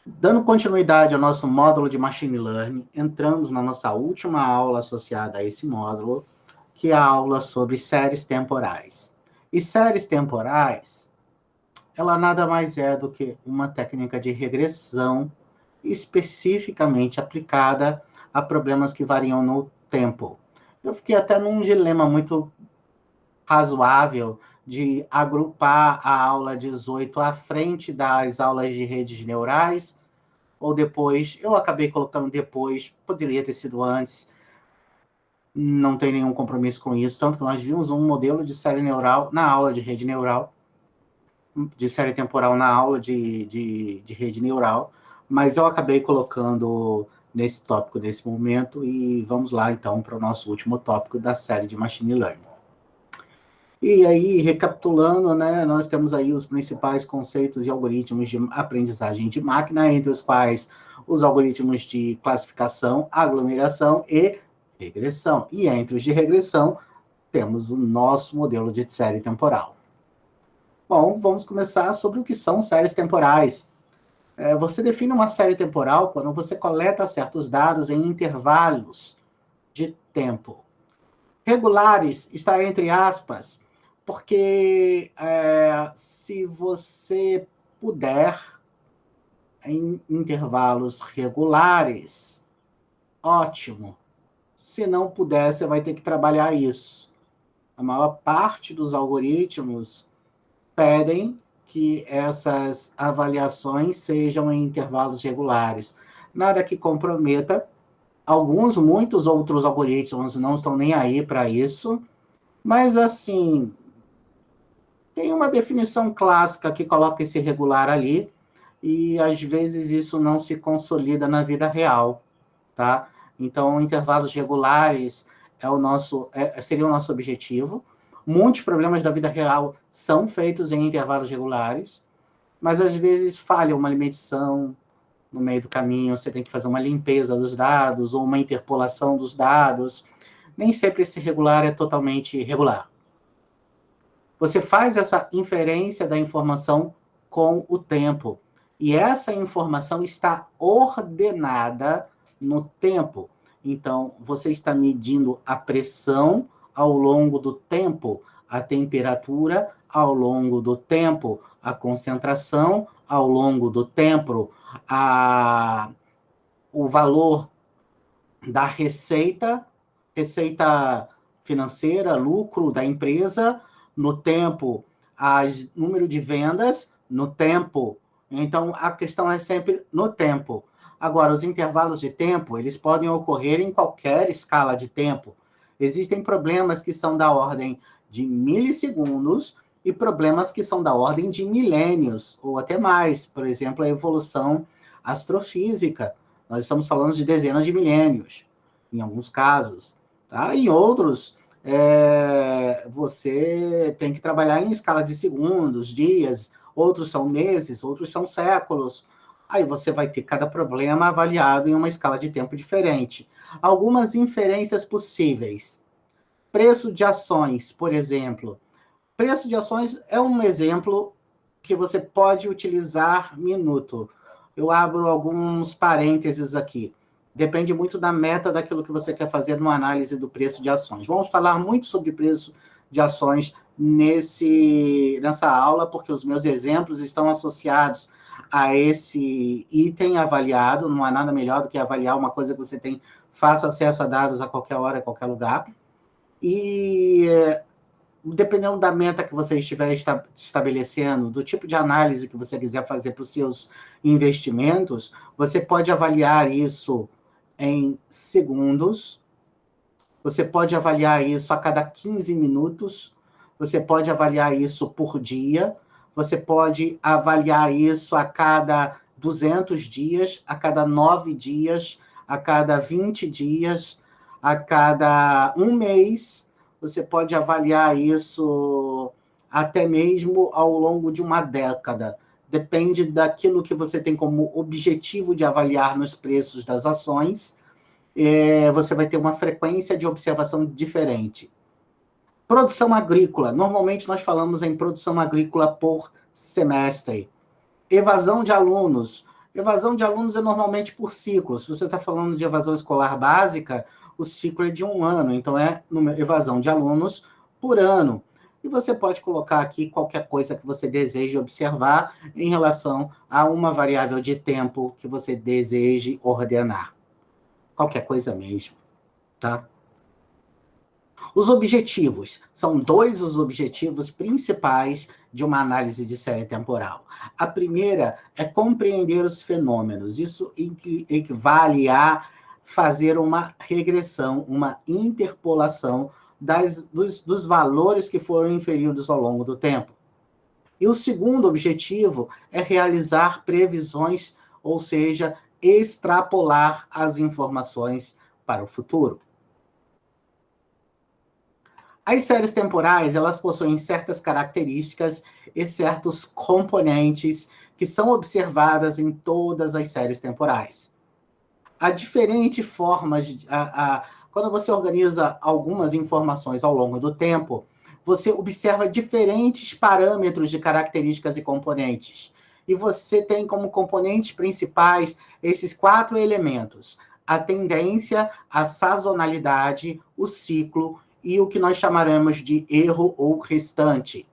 Dando continuidade ao nosso módulo de Machine Learning, entramos na nossa última aula associada a esse módulo, que é a aula sobre séries temporais. E séries temporais, ela nada mais é do que uma técnica de regressão especificamente aplicada a problemas que variam no tempo. Eu fiquei até num dilema muito razoável de agrupar a aula 18 à frente das aulas de redes neurais, ou depois. Eu acabei colocando depois, poderia ter sido antes, não tem nenhum compromisso com isso, tanto que nós vimos um modelo de série neural na aula de rede neural, de série temporal na aula de rede neural, mas eu acabei colocando nesse tópico nesse momento, e vamos lá então para o nosso último tópico da série de Machine Learning. E aí, recapitulando, né, nós temos aí os principais conceitos e algoritmos de aprendizagem de máquina, entre os quais os algoritmos de classificação, aglomeração e regressão. E entre os de regressão, temos o nosso modelo de série temporal. Bom, vamos começar sobre o que são séries temporais. Você define uma série temporal quando você coleta certos dados em intervalos de tempo. Regulares está entre aspas, porque se você puder, em intervalos regulares, ótimo. Se não puder, você vai ter que trabalhar isso. A maior parte dos algoritmos pedem que essas avaliações sejam em intervalos regulares. Nada que comprometa. Muitos outros algoritmos não estão nem aí para isso, mas assim, tem uma definição clássica que coloca esse regular ali, e às vezes isso não se consolida na vida real, tá? Então, intervalos regulares seria o nosso objetivo. Muitos problemas da vida real são feitos em intervalos regulares, mas às vezes falha uma medição no meio do caminho, você tem que fazer uma limpeza dos dados ou uma interpolação dos dados. Nem sempre esse regular é totalmente regular. Você faz essa inferência da informação com o tempo. E essa informação está ordenada no tempo. Então, você está medindo a pressão ao longo do tempo, a temperatura ao longo do tempo, a concentração ao longo do tempo, o valor da receita financeira, lucro da empresa, no tempo, número de vendas, no tempo. Então, a questão é sempre no tempo. Agora, os intervalos de tempo, eles podem ocorrer em qualquer escala de tempo. Existem problemas que são da ordem de milissegundos e problemas que são da ordem de milênios, ou até mais. Por exemplo, a evolução astrofísica. Nós estamos falando de dezenas de milênios, em alguns casos. Tá? Em outros, você tem que trabalhar em escala de segundos, dias, outros são meses, outros são séculos. Aí você vai ter cada problema avaliado em uma escala de tempo diferente. Algumas inferências possíveis. Preço de ações, por exemplo. Preço de ações é um exemplo que você pode utilizar minuto. Eu abro alguns parênteses aqui. Depende muito da meta daquilo que você quer fazer numa análise do preço de ações. Vamos falar muito sobre preço de ações nessa aula, porque os meus exemplos estão associados a esse item avaliado. Não há nada melhor do que avaliar uma coisa que você tem fácil acesso a dados a qualquer hora, a qualquer lugar. E dependendo da meta que você estiver estabelecendo, do tipo de análise que você quiser fazer para os seus investimentos, você pode avaliar isso em segundos, você pode avaliar isso a cada 15 minutos, você pode avaliar isso por dia, você pode avaliar isso a cada 200 dias, a cada 9 dias, a cada 20 dias, a cada um mês. Você pode avaliar isso até mesmo ao longo de uma década. Depende daquilo que você tem como objetivo de avaliar nos preços das ações. Você vai ter uma frequência de observação diferente. Produção agrícola. Normalmente nós falamos em produção agrícola por semestre. Evasão de alunos. Evasão de alunos é normalmente por ciclo. Se você está falando de evasão escolar básica, o ciclo é de 1 ano, então é evasão de alunos por ano. E você pode colocar aqui qualquer coisa que você deseje observar em relação a uma variável de tempo que você deseje ordenar. Qualquer coisa mesmo, tá? Os objetivos. São dois os objetivos principais de uma análise de série temporal. A primeira é compreender os fenômenos. Isso equivale a fazer uma regressão, uma interpolação dos valores que foram inferidos ao longo do tempo. E o segundo objetivo é realizar previsões, ou seja, extrapolar as informações para o futuro. As séries temporais, elas possuem certas características e certos componentes que são observadas em todas as séries temporais. Há diferentes formas, quando você organiza algumas informações ao longo do tempo, você observa diferentes parâmetros de características e componentes. E você tem como componentes principais esses 4 elementos: a tendência, a sazonalidade, o ciclo e o que nós chamaremos de erro ou restante.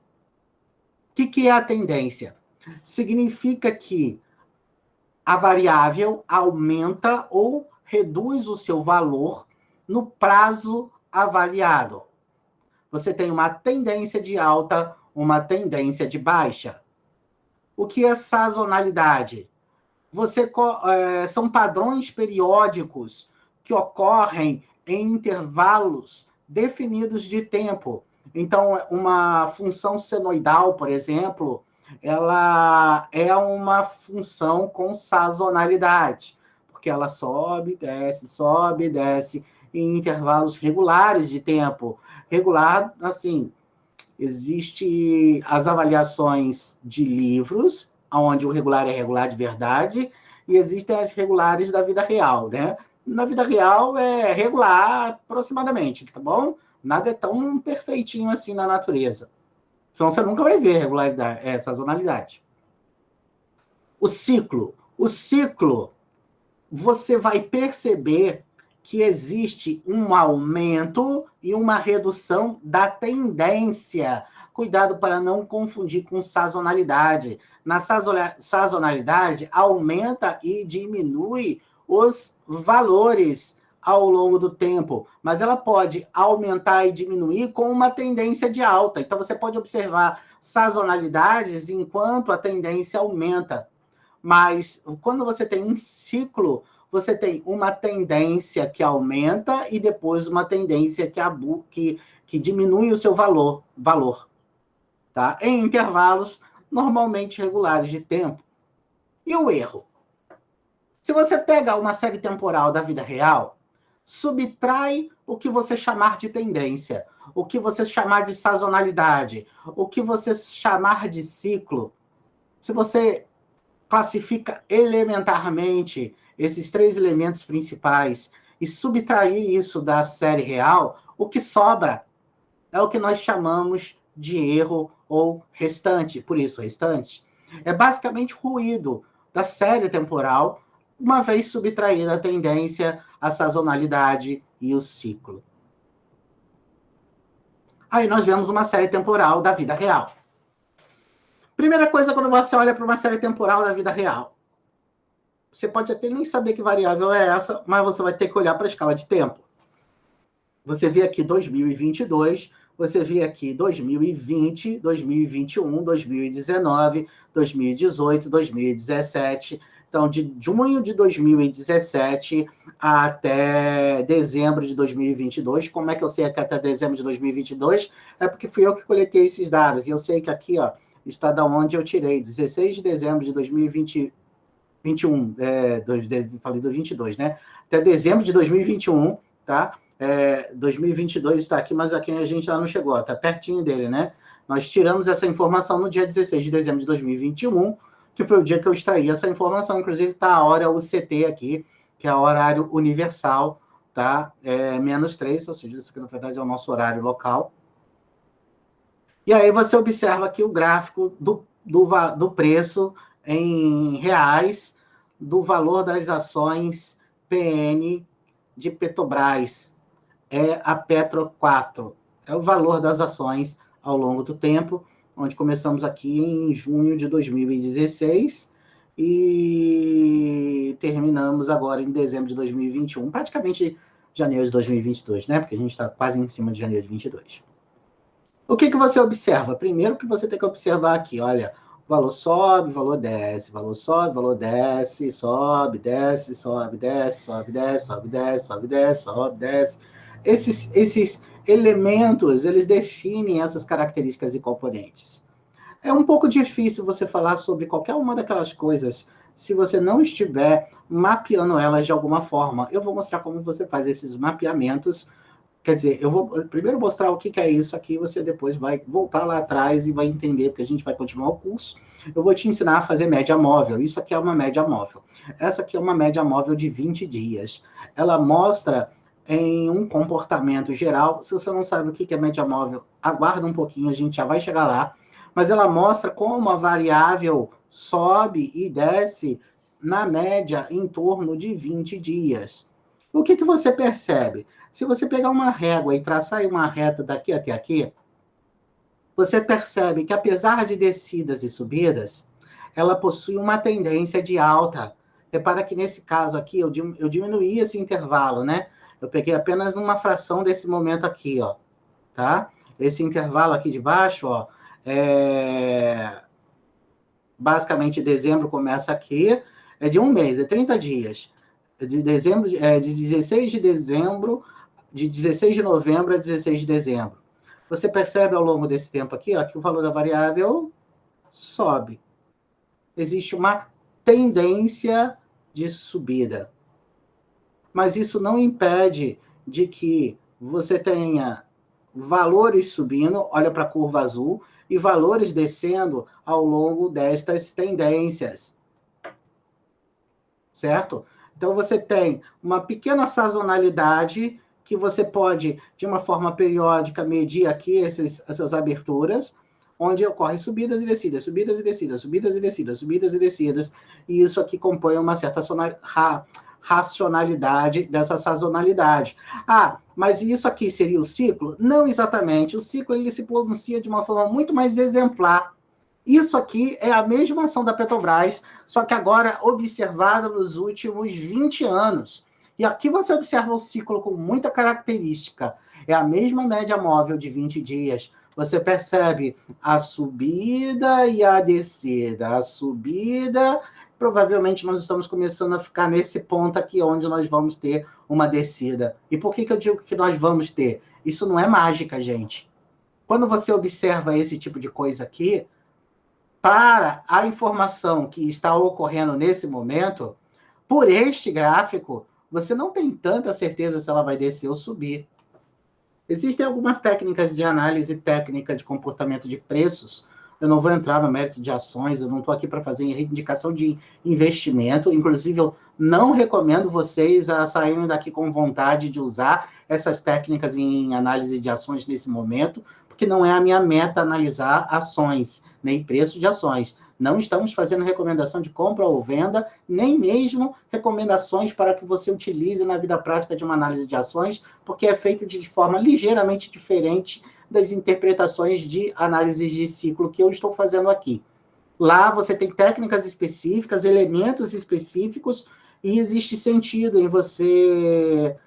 O que é a tendência? Significa que a variável aumenta ou reduz o seu valor no prazo avaliado. Você tem uma tendência de alta, uma tendência de baixa. O que é sazonalidade? São padrões periódicos que ocorrem em intervalos definidos de tempo. Então, uma função senoidal, por exemplo, ela é uma função com sazonalidade, porque ela sobe, desce, em intervalos regulares de tempo. Regular, assim, existe as avaliações de livros, onde o regular é regular de verdade, e existem as regulares da vida real, né? Na vida real é regular aproximadamente, tá bom? Nada é tão perfeitinho assim na natureza. Senão você nunca vai ver regularidade, sazonalidade. O ciclo. O ciclo, você vai perceber que existe um aumento e uma redução da tendência. Cuidado para não confundir com sazonalidade. Na sazonalidade, aumenta e diminui os valores ao longo do tempo, mas ela pode aumentar e diminuir com uma tendência de alta. Então, você pode observar sazonalidades enquanto a tendência aumenta. Mas, quando você tem um ciclo, você tem uma tendência que aumenta e depois uma tendência que diminui o seu valor, tá? Em intervalos normalmente regulares de tempo. E o erro? Se você pega uma série temporal da vida real, subtrai o que você chamar de tendência, o que você chamar de sazonalidade, o que você chamar de ciclo. Se você classifica elementarmente esses 3 elementos principais e subtrair isso da série real, o que sobra é o que nós chamamos de erro ou restante. Por isso, restante é basicamente ruído da série temporal, uma vez subtraída a tendência, a sazonalidade e o ciclo. Aí nós vemos uma série temporal da vida real. Primeira coisa, quando você olha para uma série temporal da vida real, você pode até nem saber que variável é essa, mas você vai ter que olhar para a escala de tempo. Você vê aqui 2022, você vê aqui 2020, 2021, 2019, 2018, 2017. Então, de junho de 2017 até dezembro de 2022. Como é que eu sei que até dezembro de 2022? É porque fui eu que coletei esses dados. E eu sei que aqui, ó, está da onde eu tirei, 16 de dezembro de 2021, falei do 22, né? Até dezembro de 2021, tá? 2022 está aqui, mas aqui a gente já não chegou, está pertinho dele, né? Nós tiramos essa informação no dia 16 de dezembro de 2021, que foi o dia que eu extraí essa informação, inclusive está a hora UCT aqui, que é o horário universal, tá? -3, ou seja, isso aqui na verdade é o nosso horário local. E aí você observa aqui o gráfico do preço em reais do valor das ações PN de Petrobras. É a Petro 4. É o valor das ações ao longo do tempo, onde começamos aqui em junho de 2016 e terminamos agora em dezembro de 2021, praticamente janeiro de 2022, né? Porque a gente está quase em cima de janeiro de 22. O que você observa? Primeiro que você tem que observar aqui, olha, o valor sobe, o valor desce, valor sobe, o valor desce, sobe, desce, sobe, desce, sobe, desce, sobe, desce, sobe, desce, sobe, desce. Esses elementos, eles definem essas características e componentes. É um pouco difícil você falar sobre qualquer uma daquelas coisas se você não estiver mapeando elas de alguma forma. Eu vou mostrar como você faz esses mapeamentos. Quer dizer, eu vou primeiro mostrar o que é isso aqui, você depois vai voltar lá atrás e vai entender, porque a gente vai continuar o curso. Eu vou te ensinar a fazer média móvel. Isso aqui é uma média móvel. Essa aqui é uma média móvel de 20 dias. Ela mostra em um comportamento geral. Se você não sabe o que é média móvel, aguarda um pouquinho, a gente já vai chegar lá. Mas ela mostra como a variável sobe e desce na média em torno de 20 dias. O que você percebe? Se você pegar uma régua e traçar uma reta daqui até aqui, você percebe que, apesar de descidas e subidas, ela possui uma tendência de alta. Repara que, nesse caso aqui, eu diminuí esse intervalo, né? Eu peguei apenas uma fração desse momento aqui, ó, tá? Esse intervalo aqui de baixo, ó, basicamente, dezembro começa aqui, é de um mês, é 30 dias. De 16 de dezembro, de 16 de novembro a 16 de dezembro. Você percebe ao longo desse tempo aqui, ó, que o valor da variável sobe. Existe uma tendência de subida. Mas isso não impede de que você tenha valores subindo, olha para a curva azul, e valores descendo ao longo destas tendências. Certo? Então, você tem uma pequena sazonalidade que você pode, de uma forma periódica, medir aqui essas aberturas, onde ocorrem subidas e descidas, subidas e descidas, subidas e descidas, subidas e descidas, e isso aqui compõe uma certa racionalidade dessa sazonalidade. Ah, mas isso aqui seria o ciclo? Não exatamente. O ciclo ele se pronuncia de uma forma muito mais exemplar. Isso aqui é a mesma ação da Petrobras, só que agora observada nos últimos 20 anos. E aqui você observa o ciclo com muita característica. É a mesma média móvel de 20 dias. Você percebe a subida e a descida. A subida, provavelmente nós estamos começando a ficar nesse ponto aqui, onde nós vamos ter uma descida. E por que eu digo que nós vamos ter? Isso não é mágica, gente. Quando você observa esse tipo de coisa aqui, para a informação que está ocorrendo nesse momento, por este gráfico, você não tem tanta certeza se ela vai descer ou subir. Existem algumas técnicas de análise técnica de comportamento de preços. Eu não vou entrar no mérito de ações, eu não estou aqui para fazer indicação de investimento. Inclusive, eu não recomendo vocês a saírem daqui com vontade de usar essas técnicas em análise de ações nesse momento, porque não é a minha meta analisar ações, nem preço de ações. Não estamos fazendo recomendação de compra ou venda, nem mesmo recomendações para que você utilize na vida prática de uma análise de ações, porque é feito de forma ligeiramente diferente das interpretações de análise de ciclo que eu estou fazendo aqui. Lá você tem técnicas específicas, elementos específicos, e existe sentido em você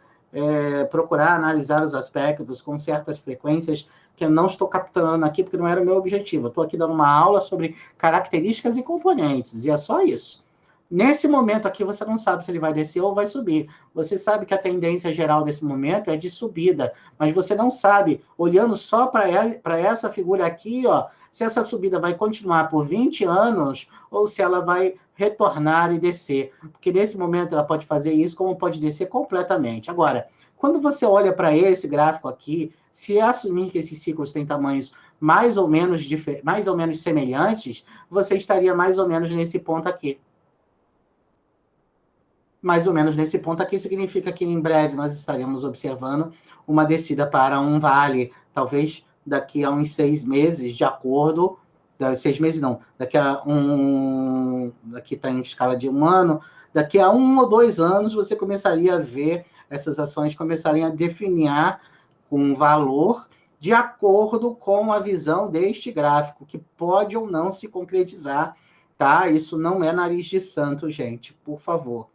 procurar analisar os aspectos com certas frequências que eu não estou captando aqui, porque não era o meu objetivo. Eu estou aqui dando uma aula sobre características e componentes, e é só isso. Nesse momento aqui, você não sabe se ele vai descer ou vai subir. Você sabe que a tendência geral desse momento é de subida, mas você não sabe, olhando só para essa figura aqui, ó, se essa subida vai continuar por 20 anos ou se ela vai retornar e descer. Porque nesse momento ela pode fazer isso, como pode descer completamente. Agora, quando você olha para esse gráfico aqui, se assumir que esses ciclos têm tamanhos mais ou menos semelhantes, você estaria mais ou menos nesse ponto aqui. Mais ou menos nesse ponto aqui significa que em breve nós estaremos observando uma descida para um vale, talvez daqui a uns 6 meses, de acordo 6 meses não, daqui está em escala de 1 ano, daqui a 1 ou 2 anos você começaria a ver essas ações começarem a definhar com valor de acordo com a visão deste gráfico, que pode ou não se concretizar, tá? Isso não é nariz de santo, gente, por favor.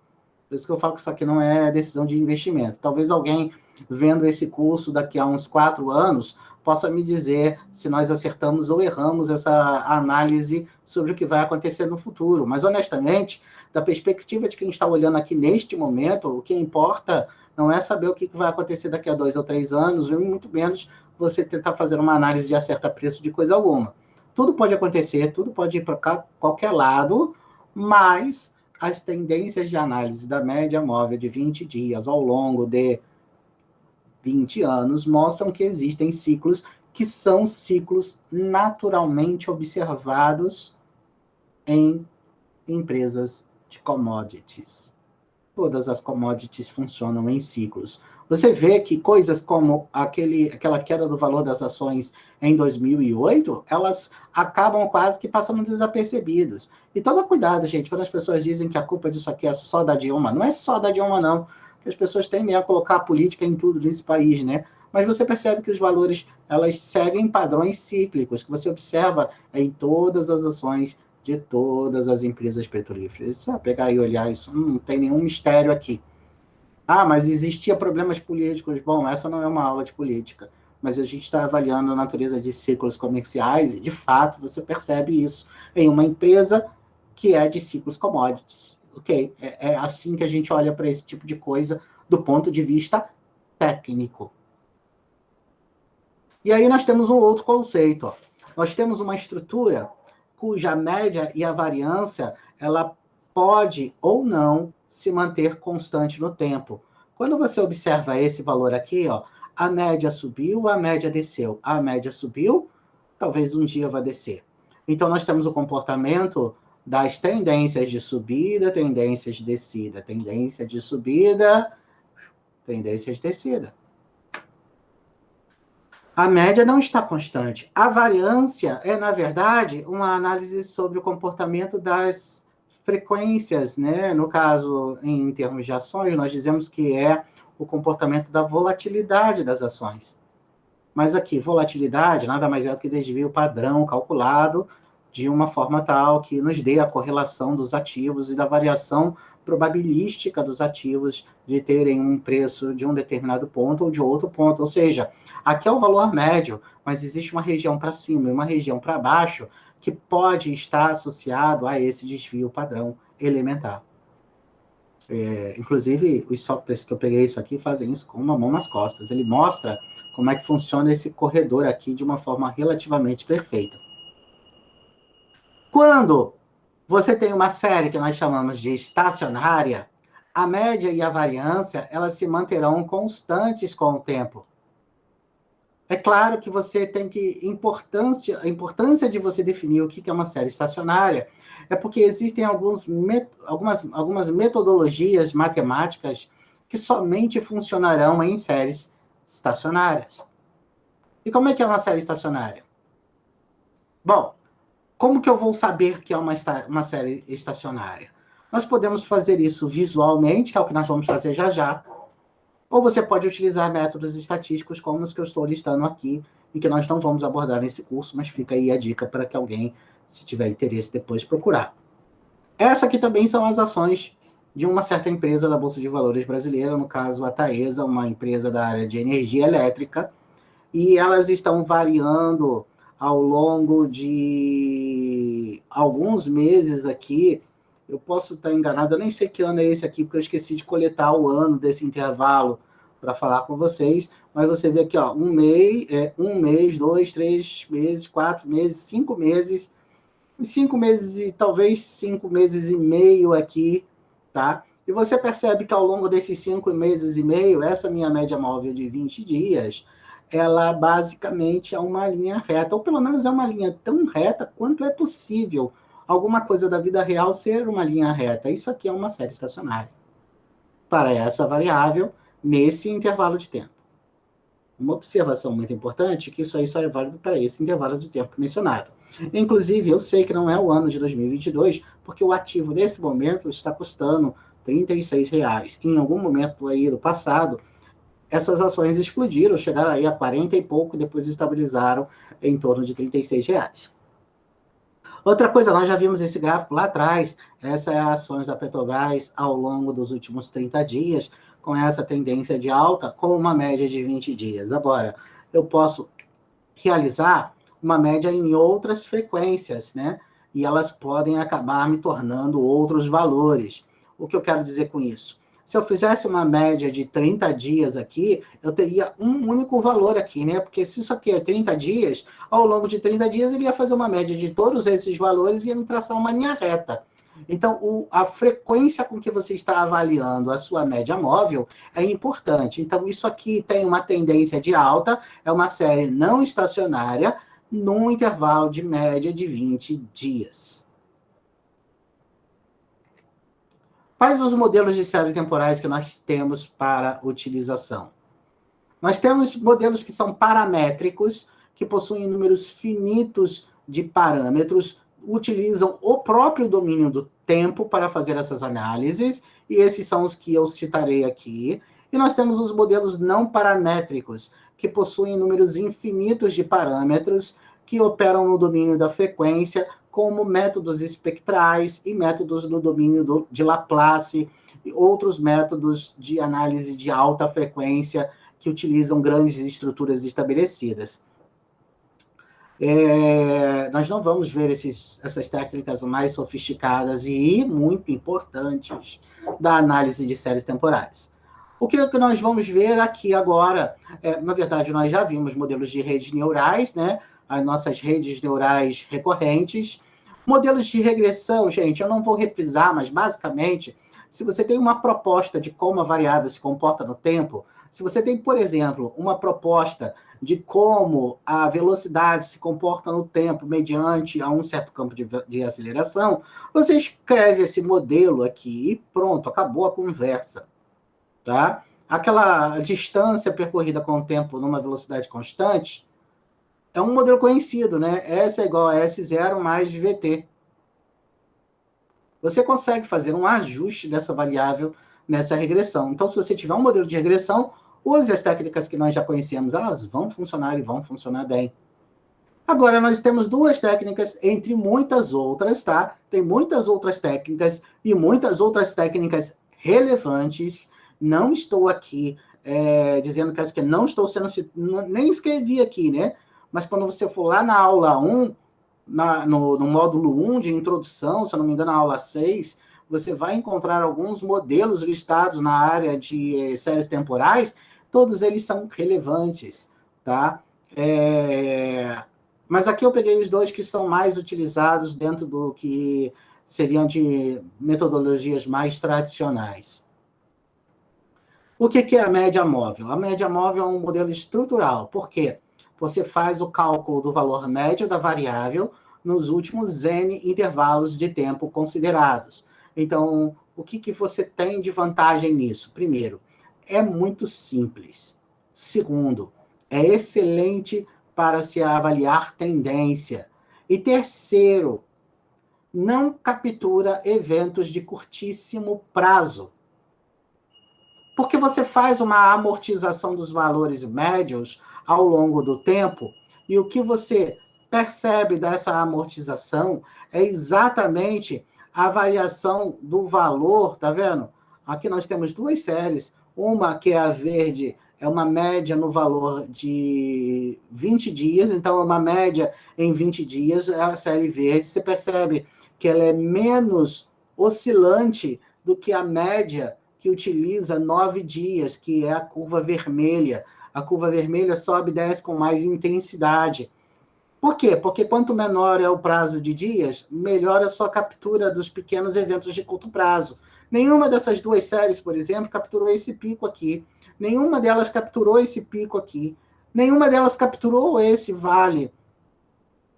Por isso que eu falo que isso aqui não é decisão de investimento. Talvez alguém vendo esse curso daqui a uns 4 anos possa me dizer se nós acertamos ou erramos essa análise sobre o que vai acontecer no futuro. Mas, honestamente, da perspectiva de quem está olhando aqui neste momento, o que importa não é saber o que vai acontecer daqui a 2 ou 3 anos, e muito menos você tentar fazer uma análise de acertar preço de coisa alguma. Tudo pode acontecer, tudo pode ir para qualquer lado, mas as tendências de análise da média móvel de 20 dias ao longo de 20 anos mostram que existem ciclos que são ciclos naturalmente observados em empresas de commodities. Todas as commodities funcionam em ciclos. Você vê que coisas como aquela queda do valor das ações em 2008, elas acabam quase que passando desapercebidos. E toma cuidado, gente, quando as pessoas dizem que a culpa disso aqui é só da Dilma. Não é só da Dilma, não. Porque as pessoas tendem a colocar a política em tudo nesse país, né? Mas você percebe que os valores, elas seguem padrões cíclicos, que você observa em todas as ações de todas as empresas petrolíferas. Só pegar e olhar isso, não tem nenhum mistério aqui. Ah, mas existia problemas políticos. Bom, essa não é uma aula de política, mas a gente está avaliando a natureza de ciclos comerciais e, de fato, você percebe isso em uma empresa que é de ciclos commodities. Ok, é assim que a gente olha para esse tipo de coisa do ponto de vista técnico. E aí nós temos um outro conceito. Ó. Nós temos uma estrutura cuja média e a variância ela pode ou não se manter constante no tempo. Quando você observa esse valor aqui, ó, a média subiu, a média desceu. A média subiu, talvez um dia vá descer. Então, nós temos o comportamento das tendências de subida, tendências de descida, tendência de subida, tendência de descida. A média não está constante. A variância é, na verdade, uma análise sobre o comportamento das frequências, né? No caso, em termos de ações, nós dizemos que é o comportamento da volatilidade das ações. Mas aqui, volatilidade nada mais é do que desvio padrão calculado de uma forma tal que nos dê a correlação dos ativos e da variação probabilística dos ativos de terem um preço de um determinado ponto ou de outro ponto. Ou seja, aqui é o valor médio, mas existe uma região para cima e uma região para baixo que pode estar associado a esse desvio padrão elementar. Inclusive, os softwares que eu peguei isso aqui fazem isso com uma mão nas costas. Ele mostra como é que funciona esse corredor aqui de uma forma relativamente perfeita. Quando você tem uma série que nós chamamos de estacionária, a média e a variância, elas se manterão constantes com o tempo. É claro que você tem que... A importância de você definir o que é uma série estacionária é porque existem algumas metodologias matemáticas que somente funcionarão em séries estacionárias. E como é que é uma série estacionária? Bom, como que eu vou saber que é uma série estacionária? Nós podemos fazer isso visualmente, que é o que nós vamos fazer já já, ou você pode utilizar métodos estatísticos como os que eu estou listando aqui, e que nós não vamos abordar nesse curso, mas fica aí a dica para que alguém, se tiver interesse, depois procurar. Essa aqui também são as ações de uma certa empresa da Bolsa de Valores brasileira, no caso a Taesa, uma empresa da área de energia elétrica, e elas estão variando ao longo de alguns meses aqui. Eu posso estar enganado, eu nem sei que ano é esse aqui, porque eu esqueci de coletar o ano desse intervalo para falar com vocês, mas você vê aqui, ó, um mês, 2, 3 meses, 4 meses, 5 meses, 5 meses e talvez 5 meses e meio aqui, tá? E você percebe que ao longo desses 5 meses e meio, essa minha média móvel de 20 dias, ela basicamente é uma linha reta, ou pelo menos é uma linha tão reta quanto é possível alguma coisa da vida real ser uma linha reta. Isso aqui é uma série estacionária para essa variável nesse intervalo de tempo. Uma observação muito importante é que isso aí só é válido para esse intervalo de tempo mencionado. Inclusive, eu sei que não é o ano de 2022, porque o ativo nesse momento está custando R$ 36. Em algum momento aí do passado, essas ações explodiram, chegaram aí a 40 e pouco, e depois estabilizaram em torno de R$ 36. Outra coisa, nós já vimos esse gráfico lá atrás, essa é a ações da Petrobras ao longo dos últimos 30 dias, com essa tendência de alta, com uma média de 20 dias. Agora, eu posso realizar uma média em outras frequências, né? E elas podem acabar me tornando outros valores. O que eu quero dizer com isso? Se eu fizesse uma média de 30 dias aqui, eu teria um único valor aqui, né? Porque se isso aqui é 30 dias, ao longo de 30 dias ele ia fazer uma média de todos esses valores e ia me traçar uma linha reta. Então, a frequência com que você está avaliando a sua média móvel é importante. Então, isso aqui tem uma tendência de alta, é uma série não estacionária, num intervalo de média de 20 dias. Quais os modelos de série temporais que nós temos para utilização? Nós temos modelos que são paramétricos, que possuem números finitos de parâmetros, utilizam o próprio domínio do tempo para fazer essas análises, e esses são os que eu citarei aqui. E nós temos os modelos não paramétricos, que possuem números infinitos de parâmetros, que operam no domínio da frequência, como métodos espectrais e métodos no domínio de Laplace, e outros métodos de análise de alta frequência, que utilizam grandes estruturas estabelecidas. Nós não vamos ver essas técnicas mais sofisticadas e muito importantes da análise de séries temporais. O que nós vamos ver aqui agora, na verdade, nós já vimos modelos de redes neurais, né? As nossas redes neurais recorrentes. Modelos de regressão, gente, eu não vou reprisar, mas basicamente, se você tem uma proposta de como a variável se comporta no tempo, se você tem, por exemplo, uma proposta de como a velocidade se comporta no tempo mediante a um certo campo de aceleração, você escreve esse modelo aqui e pronto, acabou a conversa. Tá? Aquela distância percorrida com o tempo numa velocidade constante é um modelo conhecido, né? S é igual a S0 mais VT. Você consegue fazer um ajuste dessa variável nessa regressão. Então, se você tiver um modelo de regressão, use as técnicas que nós já conhecemos, elas vão funcionar e vão funcionar bem. Agora, nós temos duas técnicas, entre muitas outras, tá? Tem muitas outras técnicas e muitas outras técnicas relevantes. Não estou aqui dizendo que as que não estou sendo... Nem escrevi aqui, né? Mas quando você for lá na aula 1, no módulo 1 de introdução, se eu não me engano, na aula 6, você vai encontrar alguns modelos listados na área de séries temporais, todos eles são relevantes, tá? Mas aqui eu peguei os dois que são mais utilizados dentro do que seriam de metodologias mais tradicionais. O que é a média móvel? A média móvel é um modelo estrutural. Por quê? Você faz o cálculo do valor médio da variável nos últimos N intervalos de tempo considerados. Então, o que você tem de vantagem nisso? Primeiro, é muito simples. Segundo, é excelente para se avaliar tendência. E terceiro, não captura eventos de curtíssimo prazo. Porque você faz uma amortização dos valores médios ao longo do tempo, e o que você percebe dessa amortização é exatamente a variação do valor, tá vendo? Aqui nós temos duas séries, uma que é a verde, é uma média no valor de 20 dias, então é uma média em 20 dias, é a série verde, você percebe que ela é menos oscilante do que a média que utiliza 9 dias, que é a curva vermelha. A curva vermelha sobe e desce com mais intensidade. Por quê? Porque quanto menor é o prazo de dias, melhor a sua captura dos pequenos eventos de curto prazo. Nenhuma dessas duas séries, por exemplo, capturou esse pico aqui. Nenhuma delas capturou esse pico aqui. Nenhuma delas capturou esse vale,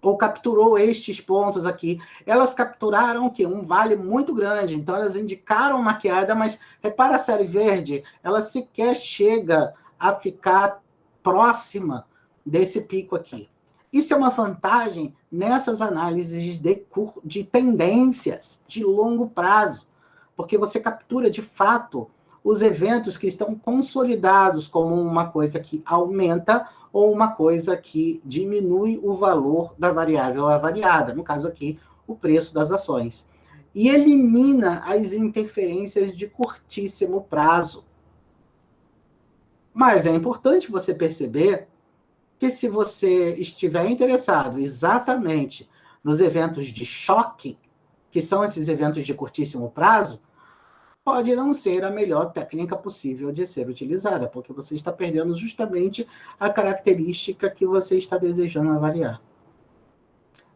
ou capturou estes pontos aqui. Elas capturaram o quê? Um vale muito grande. Então, elas indicaram uma queda, mas repara a série verde, ela sequer chega a ficar próxima desse pico aqui. Isso é uma vantagem nessas análises de tendências de longo prazo, porque você captura, de fato, os eventos que estão consolidados como uma coisa que aumenta ou uma coisa que diminui o valor da variável avaliada, no caso aqui, o preço das ações. E elimina as interferências de curtíssimo prazo. Mas é importante você perceber que se você estiver interessado exatamente nos eventos de choque, que são esses eventos de curtíssimo prazo, pode não ser a melhor técnica possível de ser utilizada, porque você está perdendo justamente a característica que você está desejando avaliar.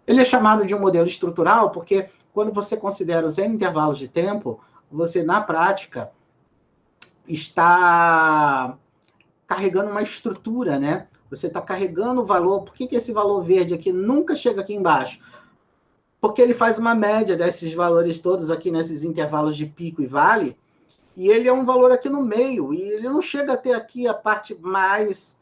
Ele é chamado de um modelo estrutural porque quando você considera os N intervalos de tempo, você, na prática, está carregando uma estrutura, né? Você está carregando o valor. Por que esse valor verde aqui nunca chega aqui embaixo? Porque ele faz uma média desses valores todos aqui nesses intervalos de pico e vale, e ele é um valor aqui no meio, e ele não chega até aqui a parte mais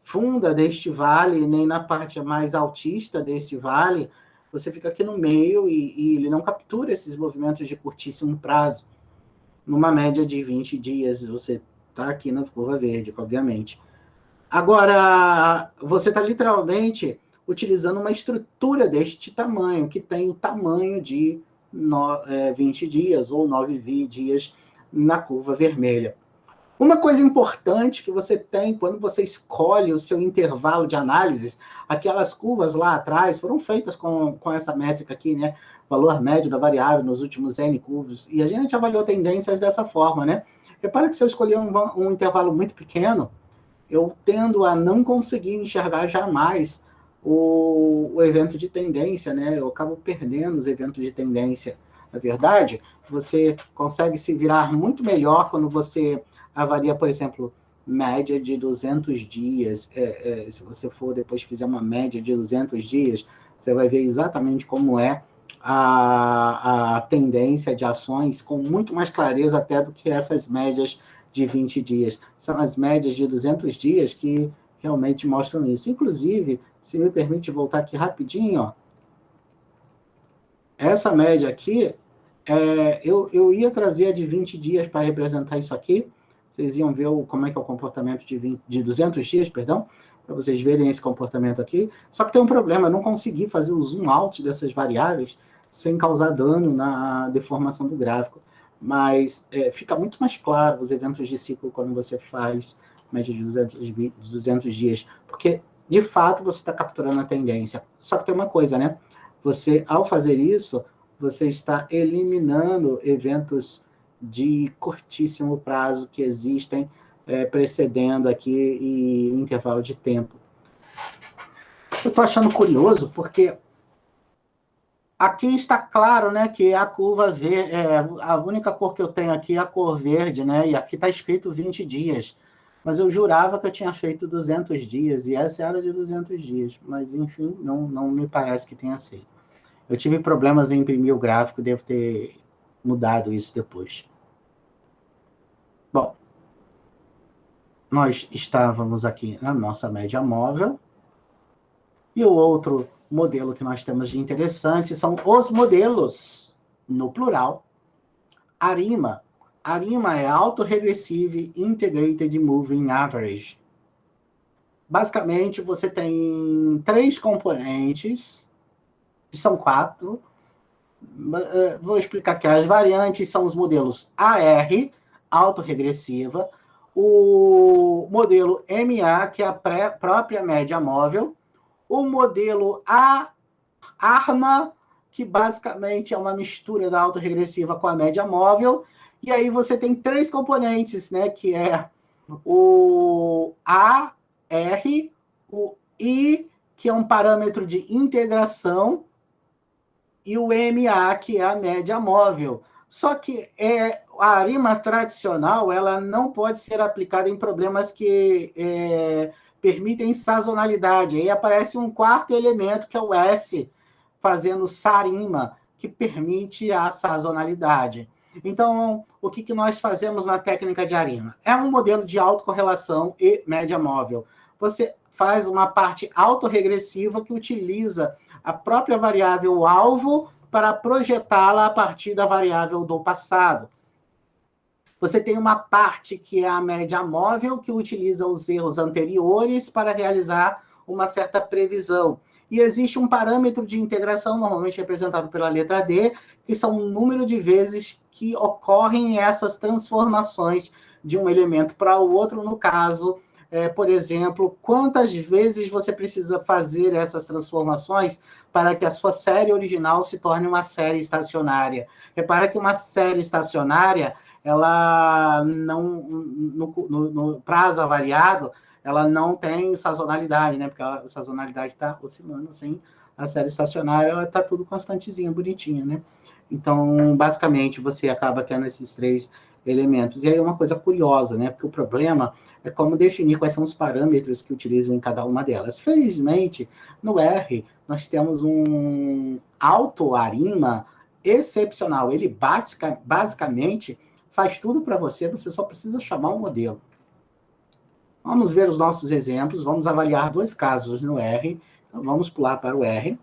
funda deste vale, nem na parte mais altista deste vale. Você fica aqui no meio e ele não captura esses movimentos de curtíssimo prazo. Numa média de 20 dias, você está aqui na curva verde, obviamente. Agora, você está literalmente utilizando uma estrutura deste tamanho, que tem o tamanho de 20 dias ou 9 dias na curva vermelha. Uma coisa importante que você tem quando você escolhe o seu intervalo de análise, aquelas curvas lá atrás foram feitas com essa métrica aqui, né? Valor médio da variável nos últimos N curvos, e a gente avaliou tendências dessa forma, né? Repara que se eu escolher um intervalo muito pequeno, eu tendo a não conseguir enxergar jamais o evento de tendência, né? Eu acabo perdendo os eventos de tendência. Na verdade, você consegue se virar muito melhor quando você avalia, por exemplo, média de 200 dias. Se você for depois fizer uma média de 200 dias, você vai ver exatamente como é a tendência de ações com muito mais clareza até do que essas médias de 20 dias. São as médias de 200 dias que realmente mostram isso. Inclusive, se me permite voltar aqui rapidinho, ó, essa média aqui, eu ia trazer a de 20 dias para representar isso aqui. Vocês iam ver como é que é o comportamento de 200 dias, perdão, para vocês verem esse comportamento aqui. Só que tem um problema, eu não consegui fazer o zoom out dessas variáveis sem causar dano na deformação do gráfico. Mas fica muito mais claro os eventos de ciclo quando você faz média de 200 dias, porque, de fato, você está capturando a tendência. Só que tem uma coisa, né? Você, ao fazer isso, você está eliminando eventos de curtíssimo prazo que existem precedendo aqui e intervalo de tempo. Eu estou achando curioso porque aqui está claro, né, que a curva verde, a única cor que eu tenho aqui é a cor verde, né, e aqui está escrito 20 dias. Mas eu jurava que eu tinha feito 200 dias, e essa era de 200 dias. Mas, enfim, não me parece que tenha sido. Eu tive problemas em imprimir o gráfico, devo ter mudado isso depois. Bom, nós estávamos aqui na nossa média móvel, e o outro modelo que nós temos de interessante são os modelos, no plural, ARIMA. ARIMA é Auto-Regressive Integrated Moving Average. Basicamente, você tem 3 componentes, que são 4. Vou explicar aqui. As variantes são os modelos AR, autorregressiva, o modelo MA, que é a própria média móvel, o modelo ARMA, que basicamente é uma mistura da autorregressiva com a média móvel, e aí você tem 3 componentes, né, que é o AR, o I, que é um parâmetro de integração, e o MA, que é a média móvel. Só que a ARIMA tradicional ela não pode ser aplicada em problemas que permitem sazonalidade. Aí aparece um quarto elemento, que é o S, fazendo SARIMA, que permite a sazonalidade. Então, o que nós fazemos na técnica de ARIMA? É um modelo de autocorrelação e média móvel. Você faz uma parte autorregressiva que utiliza a própria variável alvo para projetá-la a partir da variável do passado. Você tem uma parte que é a média móvel, que utiliza os erros anteriores para realizar uma certa previsão. E existe um parâmetro de integração, normalmente representado pela letra D, que são o número de vezes que ocorrem essas transformações de um elemento para o outro. No caso, por exemplo, quantas vezes você precisa fazer essas transformações para que a sua série original se torne uma série estacionária. Repara que uma série estacionária, ela não, no prazo avaliado, ela não tem sazonalidade, né? Porque a sazonalidade está oscilando, assim, a série estacionária, ela está tudo constantezinha, bonitinha, né? Então, basicamente, você acaba tendo esses três elementos. E aí é uma coisa curiosa, né? Porque o problema é como definir quais são os parâmetros que utilizam em cada uma delas. Felizmente, no R, nós temos um autoarima excepcional. Ele basicamente faz tudo para você, você só precisa chamar um modelo. Vamos ver os nossos exemplos, vamos avaliar 2 casos no R. Então, vamos pular para o R.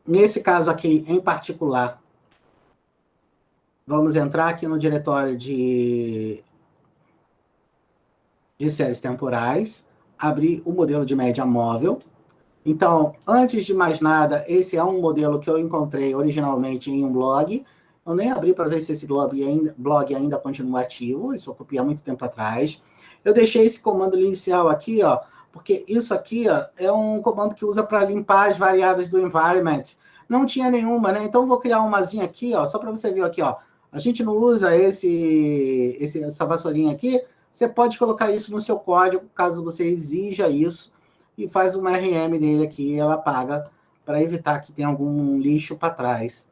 Nesse caso aqui, em particular, vamos entrar aqui no diretório de séries temporais, abrir o modelo de média móvel. Então, antes de mais nada, esse é um modelo que eu encontrei originalmente em um blog. Eu nem abri para ver se esse blog ainda continua ativo, isso eu copiei há muito tempo atrás. Eu deixei esse comando inicial aqui, ó, porque isso aqui, ó, é um comando que usa para limpar as variáveis do environment. Não tinha nenhuma, né? Então, eu vou criar umazinha aqui, ó, só para você ver aqui, ó. A gente não usa essa vassourinha aqui. Você pode colocar isso no seu código, caso você exija isso, e faz uma RM dele aqui, ela apaga, para evitar que tenha algum lixo para trás.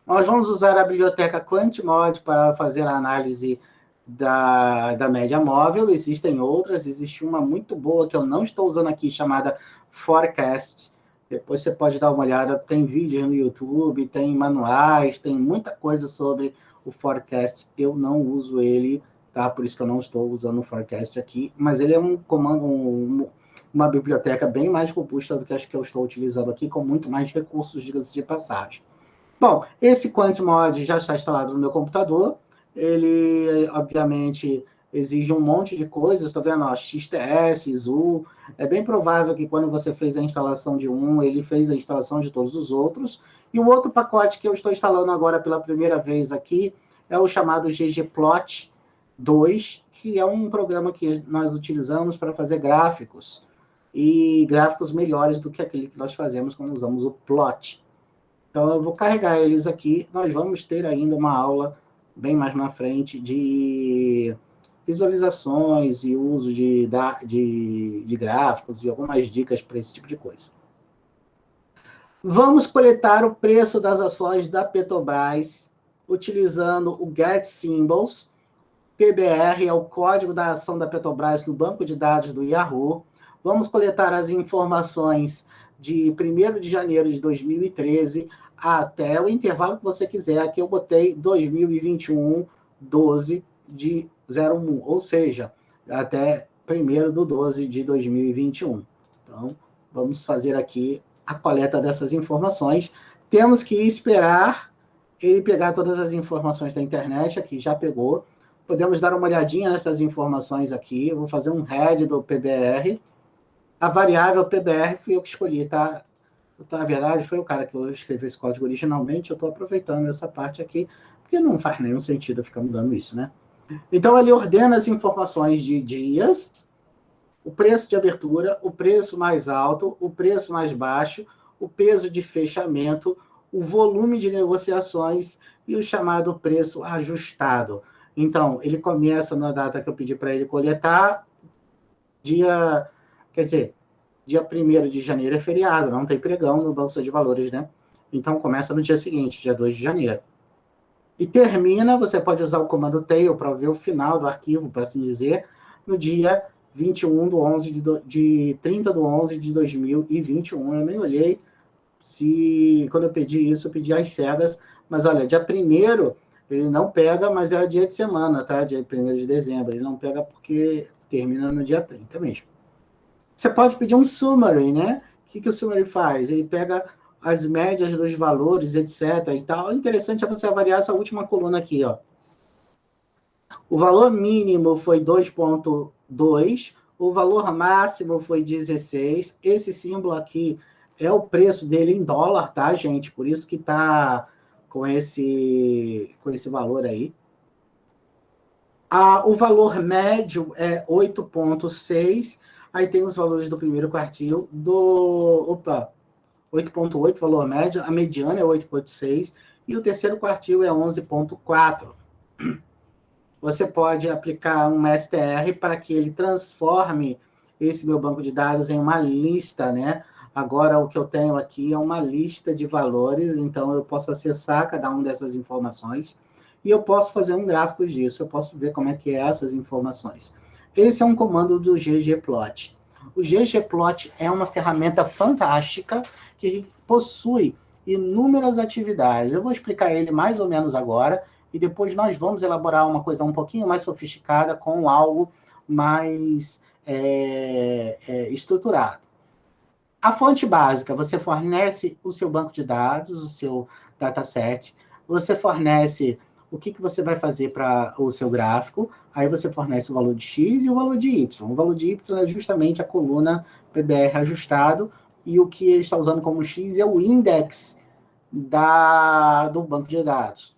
Nós vamos usar a biblioteca QuantMod para fazer a análise da média móvel. Existem outras, existe uma muito boa que eu não estou usando aqui, chamada Forecast. Depois você pode dar uma olhada, tem vídeo no YouTube, tem manuais, tem muita coisa sobre o Forecast. Eu não uso ele, tá? Por isso que eu não estou usando o Forecast aqui, mas ele é um comando, uma biblioteca bem mais robusta do que as que eu estou utilizando aqui, com muito mais recursos, diga-se de passagem. Bom, esse QuantMod já está instalado no meu computador. Ele, obviamente, exige um monte de coisas. Está vendo? Ó, XTS, ZUL. É bem provável que quando você fez a instalação de um, ele fez a instalação de todos os outros. E o outro pacote que eu estou instalando agora pela primeira vez aqui é o chamado ggplot 2, que é um programa que nós utilizamos para fazer gráficos. E gráficos melhores do que aquele que nós fazemos quando usamos o plot. Então, eu vou carregar eles aqui. Nós vamos ter ainda uma aula bem mais na frente de visualizações e uso de gráficos e algumas dicas para esse tipo de coisa. Vamos coletar o preço das ações da Petrobras utilizando o GetSymbols. PBR é o código da ação da Petrobras no banco de dados do Yahoo. Vamos coletar as informações de 1º de janeiro de 2013 até o intervalo que você quiser. Aqui eu botei 2021, 12 de 01, ou seja, até 1º/12 de 2021. Então, vamos fazer aqui a coleta dessas informações. Temos que esperar ele pegar todas as informações da internet, aqui já pegou. Podemos dar uma olhadinha nessas informações aqui. Eu vou fazer um head do PBR. A variável PBR fui eu que escolhi, tá? Na verdade, foi o cara que escreveu esse código originalmente. Eu estou aproveitando essa parte aqui, porque não faz nenhum sentido eu ficar mudando isso, né? Então, ele ordena as informações de dias, o preço de abertura, o preço mais alto, o preço mais baixo, o peso de fechamento, o volume de negociações e o chamado preço ajustado. Então, ele começa na data que eu pedi para ele coletar, dia 1º de janeiro é feriado, não tem pregão no Bolsa de Valores, né? Então, começa no dia seguinte, dia 2 de janeiro. E termina, você pode usar o comando tail para ver o final do arquivo, para assim dizer, no dia 30/11 de 2021. Eu nem olhei quando eu pedi isso, eu pedi às cegas, mas olha, dia 1º Ele não pega, mas era dia de semana, tá? Dia 1º de dezembro. Ele não pega porque termina no dia 30 mesmo. Você pode pedir um summary, né? O que o summary faz? Ele pega as médias dos valores, etc. e tal. O interessante é você avaliar essa última coluna aqui, ó. O valor mínimo foi 2,2, o valor máximo foi 16. Esse símbolo aqui é o preço dele em dólar, tá, gente? Por isso que tá com esse valor aí. O valor médio é 8,6. Aí tem os valores do primeiro quartil, 8,8, valor médio, a mediana é 8,6, e o terceiro quartil é 11,4. Você pode aplicar um STR para que ele transforme esse meu banco de dados em uma lista, né? Agora, o que eu tenho aqui é uma lista de valores, então eu posso acessar cada uma dessas informações e eu posso fazer um gráfico disso, eu posso ver como é que é essas informações. Esse é um comando do ggplot. O ggplot é uma ferramenta fantástica que possui inúmeras atividades. Eu vou explicar ele mais ou menos agora, e depois nós vamos elaborar uma coisa um pouquinho mais sofisticada com algo mais estruturado. A fonte básica, você fornece o seu banco de dados, o seu dataset, você fornece o que você vai fazer para o seu gráfico, aí você fornece o valor de X e o valor de Y. O valor de Y é justamente a coluna PBR ajustado, e o que ele está usando como X é o index do banco de dados.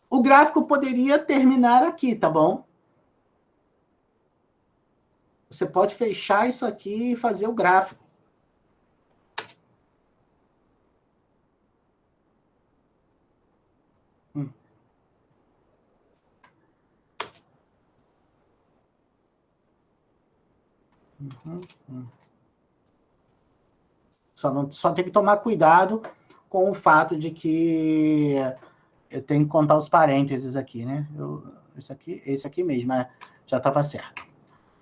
O gráfico poderia terminar aqui, tá bom? Você pode fechar isso aqui e fazer o gráfico. Só tem que tomar cuidado com o fato de que eu tenho que contar os parênteses aqui, né? Esse aqui mesmo, já estava certo.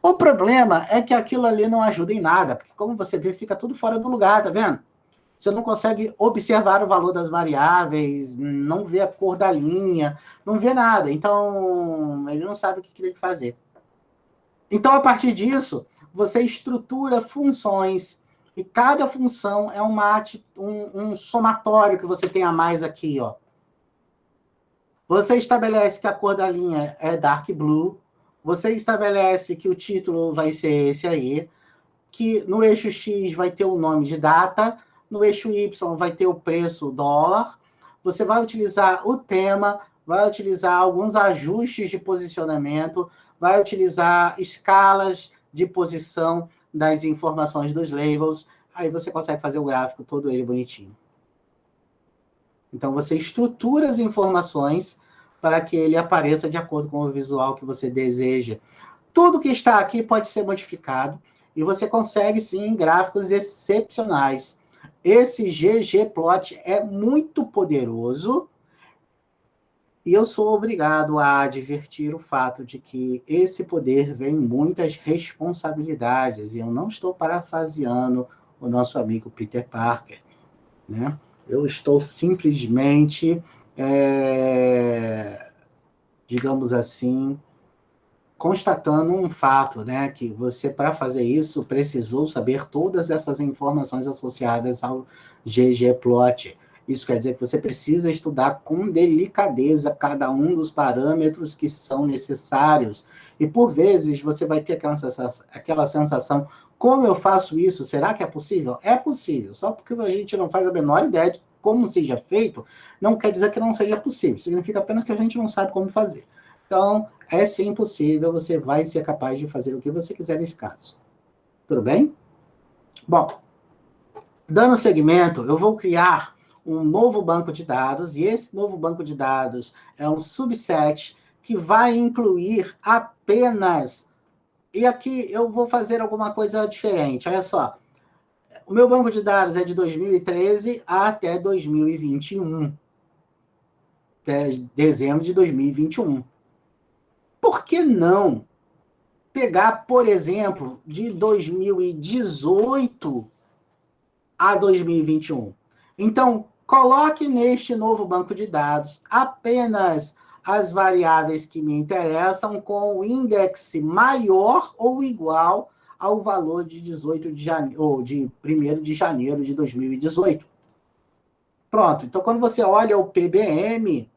O problema é que aquilo ali não ajuda em nada, porque como você vê, fica tudo fora do lugar, tá vendo? Você não consegue observar o valor das variáveis, não vê a cor da linha, não vê nada. Então, ele não sabe o que tem que fazer. Então, a partir disso, você estrutura funções, e cada função é um somatório que você tem a mais aqui, ó. Você estabelece que a cor da linha é dark blue, você estabelece que o título vai ser esse aí, que no eixo X vai ter o nome de data, no eixo Y vai ter o preço dólar, você vai utilizar o tema, vai utilizar alguns ajustes de posicionamento, vai utilizar escalas de posição das informações dos labels, aí você consegue fazer o gráfico todo ele bonitinho. Então, você estrutura as informações para que ele apareça de acordo com o visual que você deseja. Tudo que está aqui pode ser modificado e você consegue, sim, gráficos excepcionais. Esse ggplot é muito poderoso e eu sou obrigado a advertir o fato de que esse poder vem muitas responsabilidades, e eu não estou parafraseando o nosso amigo Peter Parker, né? Eu estou simplesmente, digamos assim, constatando um fato, né? Que você, para fazer isso, precisou saber todas essas informações associadas ao ggplot. Isso quer dizer que você precisa estudar com delicadeza cada um dos parâmetros que são necessários. E, por vezes, você vai ter aquela sensação, como eu faço isso? Será que é possível? É possível. Só porque a gente não faz a menor ideia de como seja feito, não quer dizer que não seja possível. Significa apenas que a gente não sabe como fazer. Então, é sim possível, você vai ser capaz de fazer o que você quiser nesse caso. Tudo bem? Bom, dando seguimento, eu vou criar um novo banco de dados, e esse novo banco de dados é um subset que vai incluir apenas... E aqui eu vou fazer alguma coisa diferente, olha só. O meu banco de dados é de 2013 até 2021. Até dezembro de 2021. Por que não pegar, por exemplo, de 2018 a 2021? Então, Coloque neste novo banco de dados apenas as variáveis que me interessam com o índice maior ou igual ao valor de 18 de janeiro, ou de 1º de janeiro de 2018. Pronto. Então, quando você olha o PBM,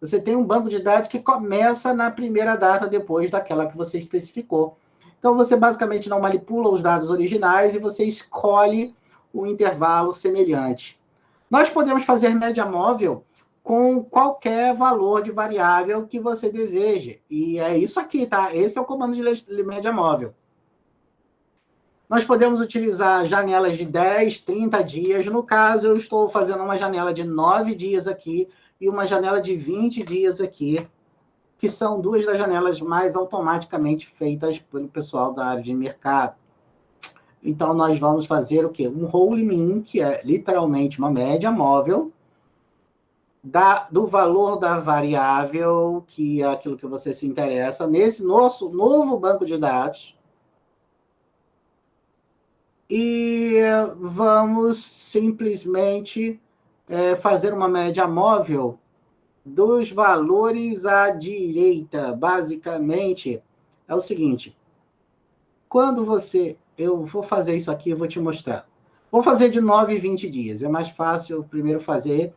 você tem um banco de dados que começa na primeira data depois daquela que você especificou. Então, você basicamente não manipula os dados originais e você escolhe um intervalo semelhante. Nós podemos fazer média móvel com qualquer valor de variável que você deseje. E é isso aqui, tá? Esse é o comando de média móvel. Nós podemos utilizar janelas de 10, 30 dias. No caso, eu estou fazendo uma janela de 9 dias aqui e uma janela de 20 dias aqui, que são duas das janelas mais automaticamente feitas pelo pessoal da área de mercado. Então, nós vamos fazer o quê? Um role min, que é literalmente uma média móvel, do valor da variável, que é aquilo que você se interessa, nesse nosso novo banco de dados. E vamos simplesmente fazer uma média móvel dos valores à direita. Basicamente, é o seguinte. Quando você... Eu vou fazer isso aqui, eu vou te mostrar. Vou fazer de 9 a 20 dias. É mais fácil primeiro fazer.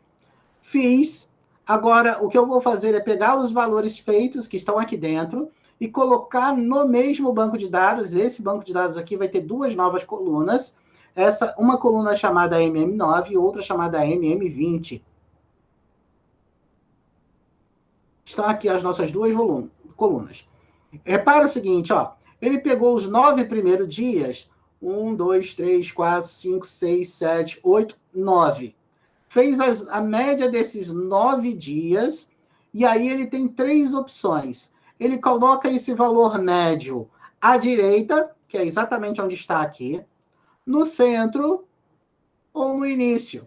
Fiz. Agora, o que eu vou fazer é pegar os valores feitos que estão aqui dentro e colocar no mesmo banco de dados. Esse banco de dados aqui vai ter duas novas colunas. Uma coluna chamada MM9 e outra chamada MM20. Estão aqui as nossas duas colunas. Repara o seguinte, ó. Ele pegou os 9 primeiros dias. 1, 2, 3, 4, 5, 6, 7, 8, 9. Fez a média desses 9 dias, e aí ele tem 3 opções. Ele coloca esse valor médio à direita, que é exatamente onde está aqui, no centro ou no início.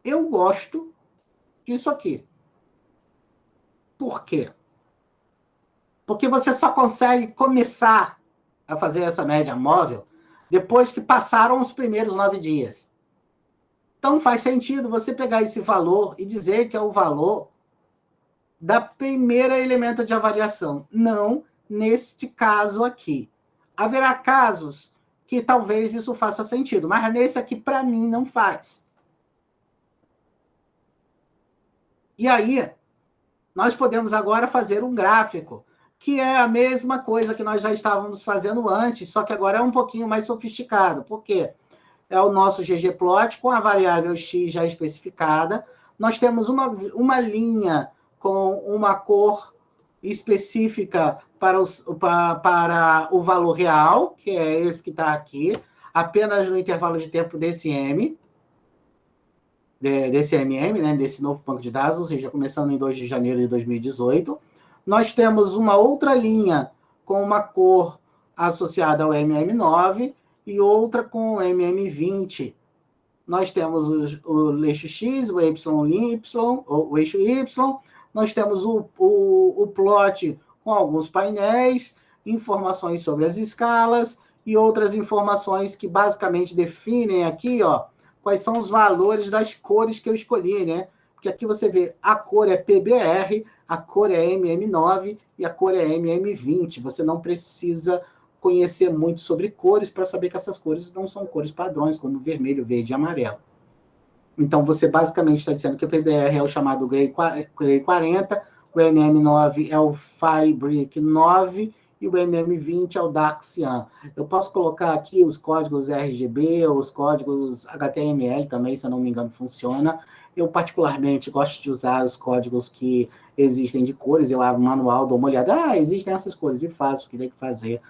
Eu gosto disso aqui. Por quê? Porque você só consegue começar a fazer essa média móvel depois que passaram os primeiros 9 dias. Então, faz sentido você pegar esse valor e dizer que é o valor da primeira elemento de avaliação. Não neste caso aqui. Haverá casos que talvez isso faça sentido, mas nesse aqui, para mim, não faz. E aí, nós podemos agora fazer um gráfico, que é a mesma coisa que nós já estávamos fazendo antes, só que agora é um pouquinho mais sofisticado. Por quê? É o nosso ggplot com a variável x já especificada. Nós temos uma linha com uma cor específica para o valor real, que é esse que está aqui, apenas no intervalo de tempo desse MM, né, desse novo banco de dados, ou seja, começando em 2 de janeiro de 2018. Nós temos uma outra linha com uma cor associada ao MM9 e outra com o MM20. Nós temos o eixo X, o Y, o eixo Y. Nós temos o plot com alguns painéis, informações sobre as escalas e outras informações que basicamente definem aqui, ó, quais são os valores das cores que eu escolhi, né? Porque aqui você vê a cor é PBR, a cor é MM9 e a cor é MM20. Você não precisa conhecer muito sobre cores para saber que essas cores não são cores padrões, como vermelho, verde e amarelo. Então, você basicamente está dizendo que o PBR é o chamado Gray 40, o MM9 é o Firebrick 9 e o MM20 é o Dark Cyan. Eu posso colocar aqui os códigos RGB, os códigos HTML também, se eu não me engano, funciona. Eu, particularmente, gosto de usar os códigos que existem de cores. Eu abro o manual, dou uma olhada. Existem essas cores e faço o que tem que fazer.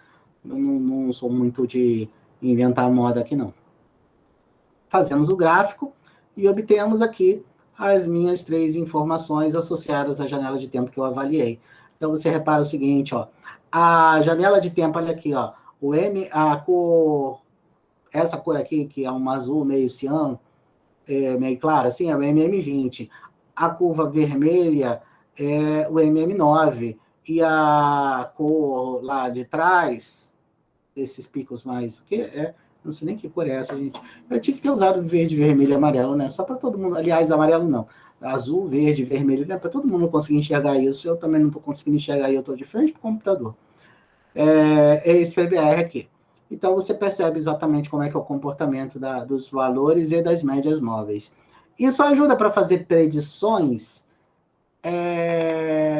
Eu não sou muito de inventar moda aqui, não. Fazemos o gráfico e obtemos aqui as minhas 3 informações associadas à janela de tempo que eu avaliei. Então, você repara o seguinte, ó. A janela de tempo, olha aqui, ó. A cor... Essa cor aqui, que é um azul meio cian, meio claro, assim, é o MM20. A curva vermelha é o MM9. E a cor lá de trás... desses picos mais... não sei nem que cor é essa, gente. Eu tinha que ter usado verde, vermelho e amarelo, né? Só para todo mundo. Aliás, amarelo não. Azul, verde, vermelho, né? Para todo mundo conseguir enxergar isso. Eu também não estou conseguindo enxergar, eu estou de frente para o computador. É esse PBR aqui. Então, você percebe exatamente como é que é o comportamento dos valores e das médias móveis. Isso ajuda para fazer predições?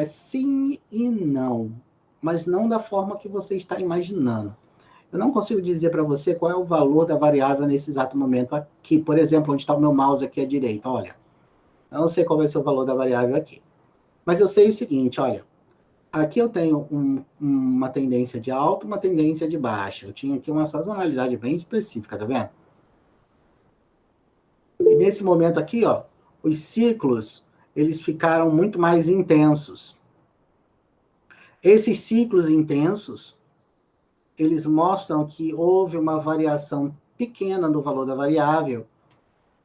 Sim e não. Mas não da forma que você está imaginando. Eu não consigo dizer para você qual é o valor da variável nesse exato momento aqui. Por exemplo, onde está o meu mouse aqui à direita. Olha, eu não sei qual vai ser o valor da variável aqui. Mas eu sei o seguinte, olha. Aqui eu tenho uma tendência de alta, uma tendência de baixa. Eu tinha aqui uma sazonalidade bem específica, tá vendo? E nesse momento aqui, ó, os ciclos, eles ficaram muito mais intensos. Esses ciclos intensos, eles mostram que houve uma variação pequena no valor da variável,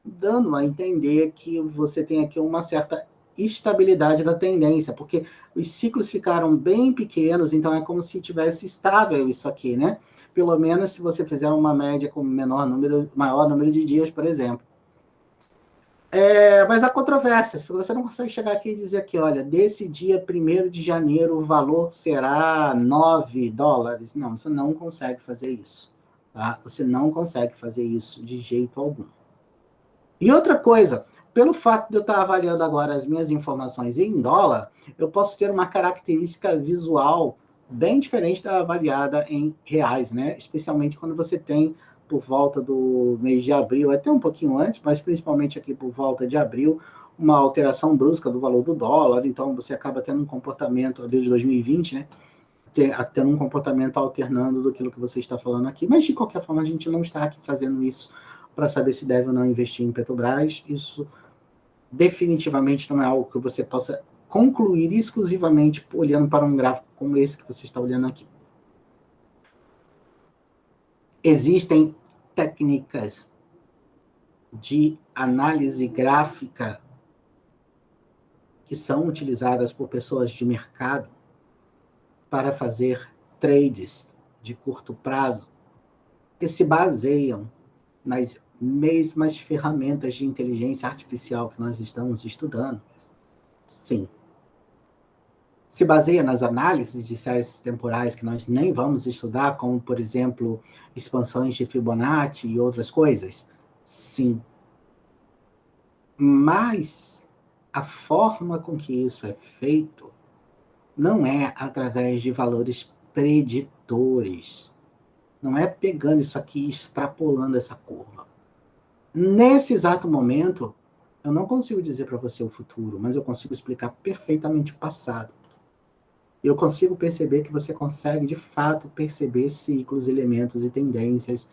dando a entender que você tem aqui uma certa estabilidade da tendência, porque os ciclos ficaram bem pequenos, então é como se tivesse estável isso aqui, né? Pelo menos se você fizer uma média com maior número de dias, por exemplo. Mas há controvérsias, porque você não consegue chegar aqui e dizer que, olha, desse dia 1º de janeiro o valor será $9. Não, você não consegue fazer isso. Tá? Você não consegue fazer isso de jeito algum. E outra coisa, pelo fato de eu estar avaliando agora as minhas informações em dólar, eu posso ter uma característica visual bem diferente da avaliada em reais, né? Especialmente quando você tem, por volta do mês de abril, até um pouquinho antes, mas principalmente aqui por volta de abril, uma alteração brusca do valor do dólar, então você acaba tendo um comportamento, desde 2020, né? Tendo um comportamento alternando do que você está falando aqui. Mas, de qualquer forma, a gente não está aqui fazendo isso para saber se deve ou não investir em Petrobras. Isso definitivamente não é algo que você possa concluir exclusivamente olhando para um gráfico como esse que você está olhando aqui. Existem técnicas de análise gráfica que são utilizadas por pessoas de mercado para fazer trades de curto prazo, que se baseiam nas mesmas ferramentas de inteligência artificial que nós estamos estudando. Sim. Se baseia nas análises de séries temporais que nós nem vamos estudar, como, por exemplo, expansões de Fibonacci e outras coisas? Sim. Mas a forma com que isso é feito não é através de valores preditores. Não é pegando isso aqui e extrapolando essa curva. Nesse exato momento, eu não consigo dizer para você o futuro, mas eu consigo explicar perfeitamente o passado. Eu consigo perceber que você consegue, de fato, perceber ciclos, elementos e tendências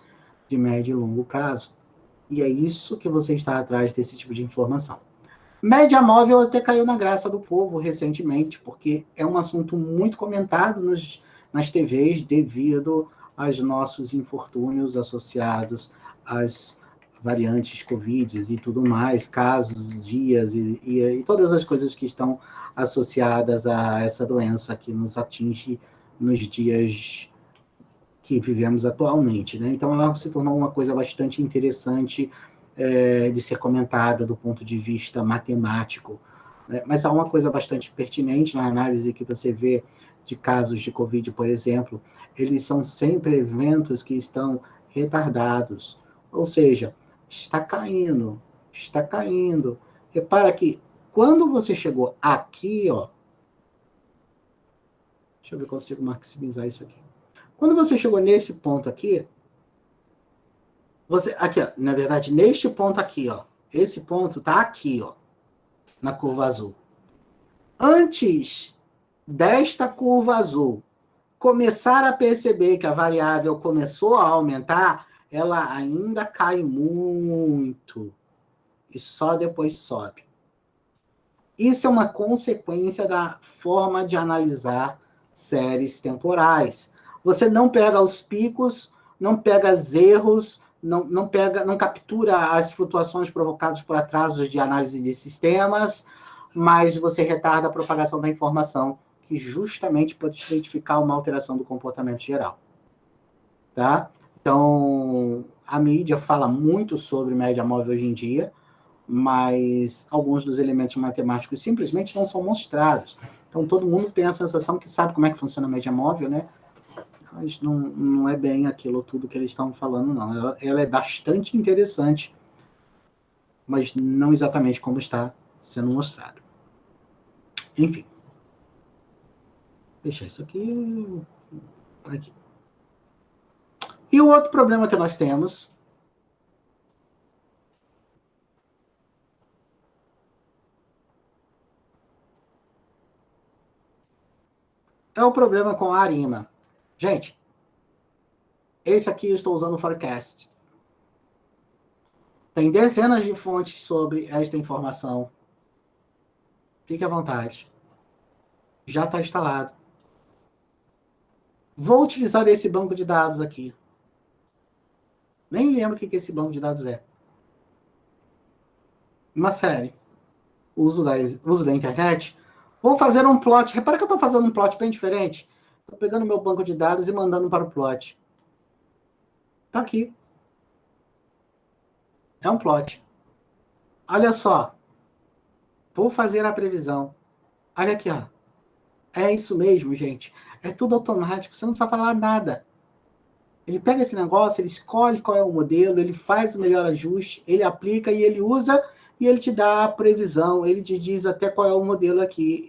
de médio e longo prazo. E é isso que você está atrás desse tipo de informação. Média móvel até caiu na graça do povo recentemente, porque é um assunto muito comentado nas TVs devido aos nossos infortúnios associados às variantes Covid e tudo mais, casos, dias e todas as coisas que estão associadas a essa doença que nos atinge nos dias que vivemos atualmente, né? Então, ela se tornou uma coisa bastante interessante de ser comentada do ponto de vista matemático. Né? Mas há uma coisa bastante pertinente na análise que você vê de casos de Covid, por exemplo, eles são sempre eventos que estão retardados, ou seja, está caindo, está caindo. Repara que quando você chegou aqui, ó, deixa eu ver se eu consigo maximizar isso aqui. Quando você chegou nesse ponto aqui, aqui, ó, na verdade, neste ponto aqui, ó, esse ponto tá aqui, ó, na curva azul. Antes desta curva azul começar a perceber que a variável começou a aumentar, ela ainda cai muito e só depois sobe. Isso é uma consequência da forma de analisar séries temporais. Você não pega os picos, não pega os erros, não captura as flutuações provocadas por atrasos de análise de sistemas, mas você retarda a propagação da informação, que justamente pode identificar uma alteração do comportamento geral. tá? Então, a mídia fala muito sobre média móvel hoje em dia, mas alguns dos elementos matemáticos simplesmente não são mostrados. Então, todo mundo tem a sensação que sabe como é que funciona a média móvel, né? Mas não é bem aquilo tudo que eles estão falando, não. Ela é bastante interessante, mas não exatamente como está sendo mostrado. Enfim. Deixa isso aqui. Aqui. E o outro problema que nós temos é o problema com a ARIMA. Gente, esse aqui eu estou usando o Forecast. Tem dezenas de fontes sobre esta informação. Fique à vontade. Já está instalado. Vou utilizar esse banco de dados aqui. Nem lembro o que esse banco de dados é. Uma série. Uso da internet. Vou fazer um plot. Repara que eu estou fazendo um plot bem diferente. Estou pegando meu banco de dados e mandando para o plot. Está aqui. É um plot. Olha só. Vou fazer a previsão. Olha aqui, ó. É isso mesmo, gente. É tudo automático. Você não precisa falar nada. Ele pega esse negócio, ele escolhe qual é o modelo, ele faz o melhor ajuste, ele aplica e ele usa e ele te dá a previsão, ele te diz até qual é o modelo aqui.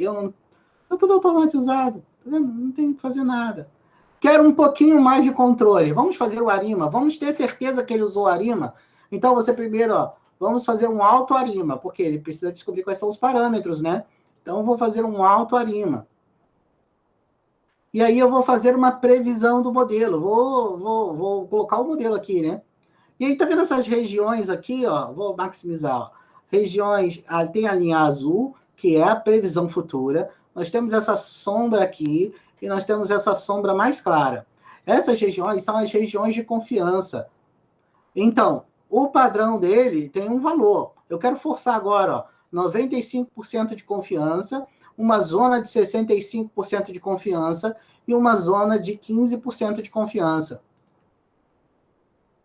É tudo automatizado, tá vendo? Não tem que fazer nada. Quero um pouquinho mais de controle. Vamos fazer o ARIMA. Vamos ter certeza que ele usou o ARIMA. Então, você primeiro, ó, vamos fazer um alto ARIMA, porque ele precisa descobrir quais são os parâmetros, né? Então, eu vou fazer um alto ARIMA. E aí eu vou fazer uma previsão do modelo. Vou colocar o modelo aqui, né? E aí, tá vendo essas regiões aqui, ó? Vou maximizar, ó. Regiões, tem a linha azul, que é a previsão futura. Nós temos essa sombra aqui, e nós temos essa sombra mais clara. Essas regiões são as regiões de confiança. Então, o padrão dele tem um valor. Eu quero forçar agora, ó, 95% de confiança, uma zona de 65% de confiança e uma zona de 15% de confiança.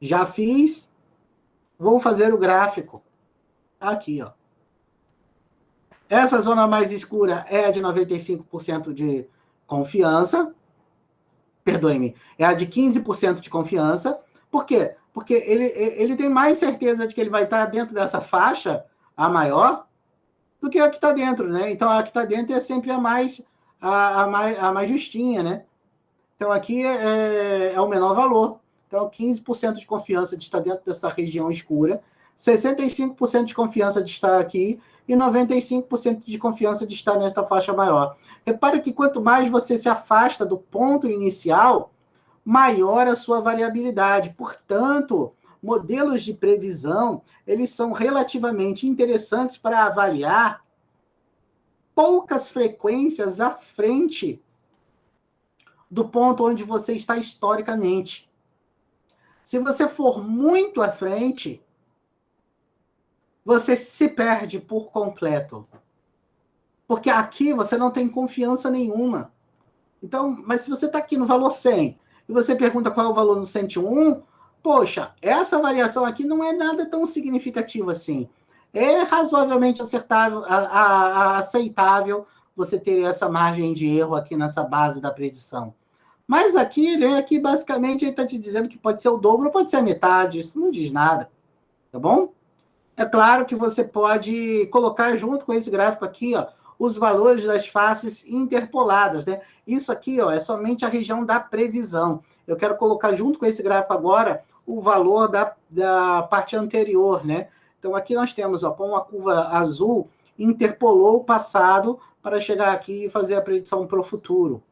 Já fiz, vou fazer o gráfico. Aqui, ó. Essa zona mais escura é a de 95% de confiança. Perdoe-me, é a de 15% de confiança. Por quê? Porque ele tem mais certeza de que ele vai estar dentro dessa faixa, a maior, do que a que está dentro, né? Então, a que está dentro é sempre a mais justinha, né? Então, aqui é o menor valor. Então, 15% de confiança de estar dentro dessa região escura, 65% de confiança de estar aqui e 95% de confiança de estar nesta faixa maior. Repare que quanto mais você se afasta do ponto inicial, maior a sua variabilidade. Portanto, modelos de previsão, eles são relativamente interessantes para avaliar poucas frequências à frente do ponto onde você está historicamente. Se você for muito à frente, você se perde por completo. Porque aqui você não tem confiança nenhuma. Então, mas se você está aqui no valor 100 e você pergunta qual é o valor no 101, poxa, essa variação aqui não é nada tão significativa assim. É razoavelmente aceitável você ter essa margem de erro aqui nessa base da predição. Mas aqui, né, aqui basicamente ele está te dizendo que pode ser o dobro ou pode ser a metade, isso não diz nada, tá bom? É claro que você pode colocar junto com esse gráfico aqui, ó, os valores das faces interpoladas, né? Isso aqui, ó, é somente a região da previsão. Eu quero colocar junto com esse gráfico agora o valor da parte anterior, né? Então, aqui nós temos, ó, com uma curva azul, interpolou o passado para chegar aqui e fazer a predição para o futuro.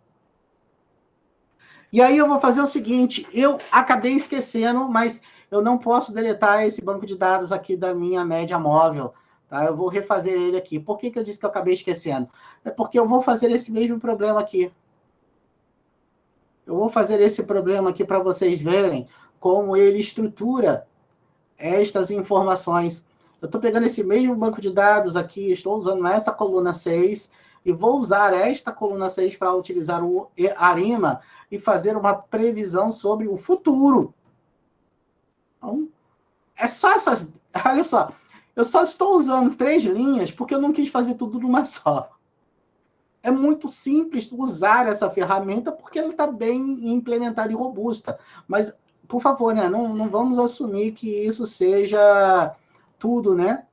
E aí eu vou fazer o seguinte, eu acabei esquecendo, mas eu não posso deletar esse banco de dados aqui da minha média móvel, tá? Eu vou refazer ele aqui. Por que eu disse que eu acabei esquecendo? É porque eu vou fazer esse mesmo problema aqui. Eu vou fazer esse problema aqui para vocês verem como ele estrutura estas informações. Eu estou pegando esse mesmo banco de dados aqui, estou usando esta coluna 6, e vou usar esta coluna 6 para utilizar o ARIMA, e fazer uma previsão sobre o futuro. Então, é só essas... Olha só, eu só estou usando 3 linhas porque eu não quis fazer tudo numa só. É muito simples usar essa ferramenta porque ela está bem implementada e robusta. Mas, por favor, né, não vamos assumir que isso seja tudo, né?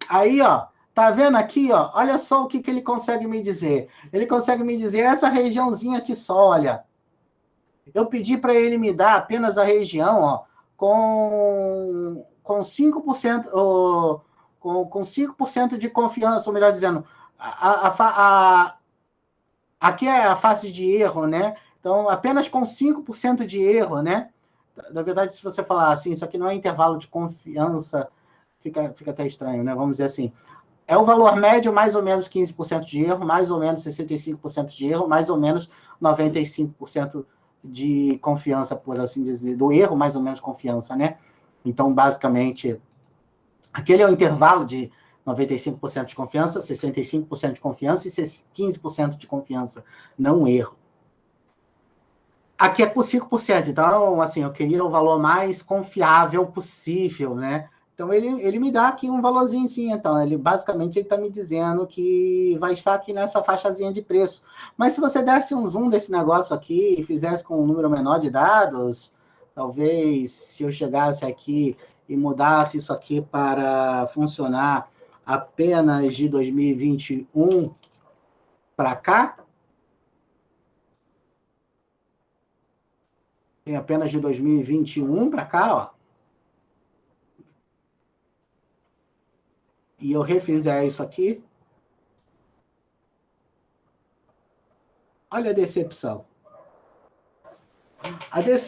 Aí, ó, tá vendo aqui, ó? Olha só o que ele consegue me dizer. Ele consegue me dizer essa regiãozinha aqui só, olha. Eu pedi para ele me dar apenas a região, ó, com 5%, ó, com 5% de confiança, ou melhor dizendo, aqui é a fase de erro, né? Então, apenas com 5% de erro, né? Na verdade, se você falar assim, isso aqui não é intervalo de confiança, fica até estranho, né? Vamos dizer assim. É o valor médio, mais ou menos 15% de erro, mais ou menos 65% de erro, mais ou menos 95% de confiança, por assim dizer, do erro, mais ou menos confiança, né? Então, basicamente, aquele é o intervalo de 95% de confiança, 65% de confiança e 15% de confiança, não erro. Aqui é por 5%, então, assim, eu queria o valor mais confiável possível, né? Então, ele me dá aqui um valorzinho, sim. Então, basicamente, ele está me dizendo que vai estar aqui nessa faixazinha de preço. Mas se você desse um zoom desse negócio aqui e fizesse com um número menor de dados, talvez, se eu chegasse aqui e mudasse isso aqui para funcionar apenas de 2021 para cá, tem apenas de 2021 para cá, ó, e eu refizer isso aqui, olha a decepção.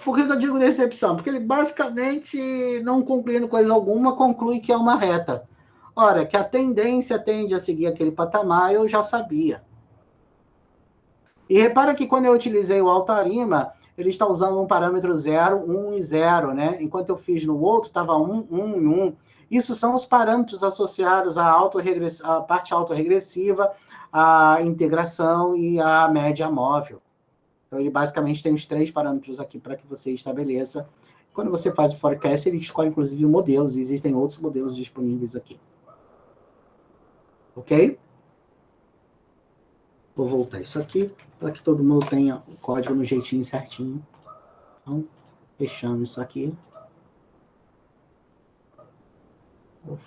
Por que eu digo decepção? Porque ele basicamente, não concluindo coisa alguma, conclui que é uma reta. Ora, que a tendência tende a seguir aquele patamar, eu já sabia. E repara que quando eu utilizei o Altarima, ele está usando um parâmetro 0, 1 e 0, né? Enquanto eu fiz no outro, estava 1, 1 e 1. Isso são os parâmetros associados à parte autorregressiva, à integração e à média móvel. Então, ele basicamente tem os 3 parâmetros aqui para que você estabeleça. Quando você faz o forecast, ele escolhe, inclusive, modelos. Existem outros modelos disponíveis aqui. Ok? Vou voltar isso aqui para que todo mundo tenha o código no jeitinho certinho. Então, fechamos isso aqui. Vou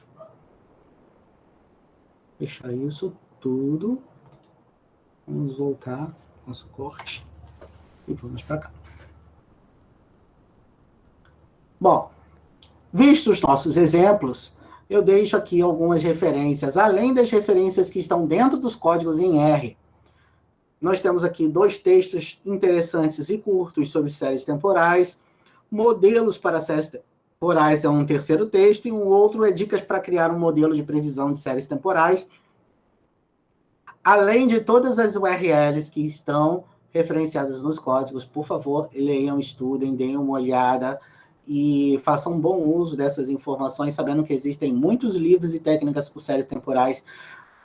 fechar isso tudo. Vamos voltar nosso corte e vamos para cá. Bom, vistos os nossos exemplos, eu deixo aqui algumas referências, além das referências que estão dentro dos códigos em R. Nós temos aqui 2 textos interessantes e curtos sobre séries temporais, modelos para séries temporais é um terceiro texto, e um outro é dicas para criar um modelo de previsão de séries temporais, além de todas as URLs que estão referenciadas nos códigos. Por favor, leiam, estudem, deem uma olhada e façam um bom uso dessas informações, sabendo que existem muitos livros e técnicas por séries temporais.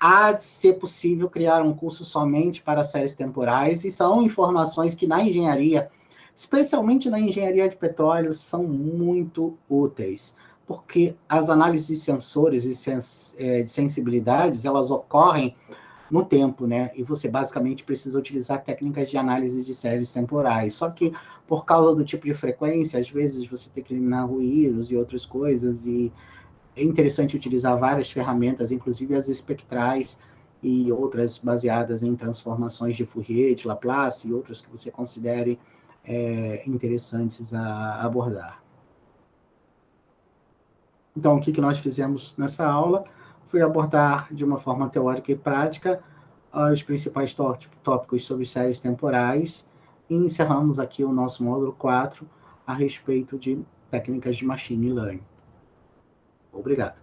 Há de ser possível criar um curso somente para séries temporais, e são informações que na engenharia, especialmente na engenharia de petróleo, são muito úteis, porque as análises de sensores e de sensibilidades, elas ocorrem no tempo, né? E você basicamente precisa utilizar técnicas de análise de séries temporais. Só que, por causa do tipo de frequência, às vezes você tem que eliminar ruídos e outras coisas, e é interessante utilizar várias ferramentas, inclusive as espectrais e outras baseadas em transformações de Fourier, de Laplace e outras que você considere interessantes a abordar. Então, o que nós fizemos nessa aula foi abordar de uma forma teórica e prática os principais tópicos sobre séries temporais, e encerramos aqui o nosso módulo 4 a respeito de técnicas de machine learning. Obrigado.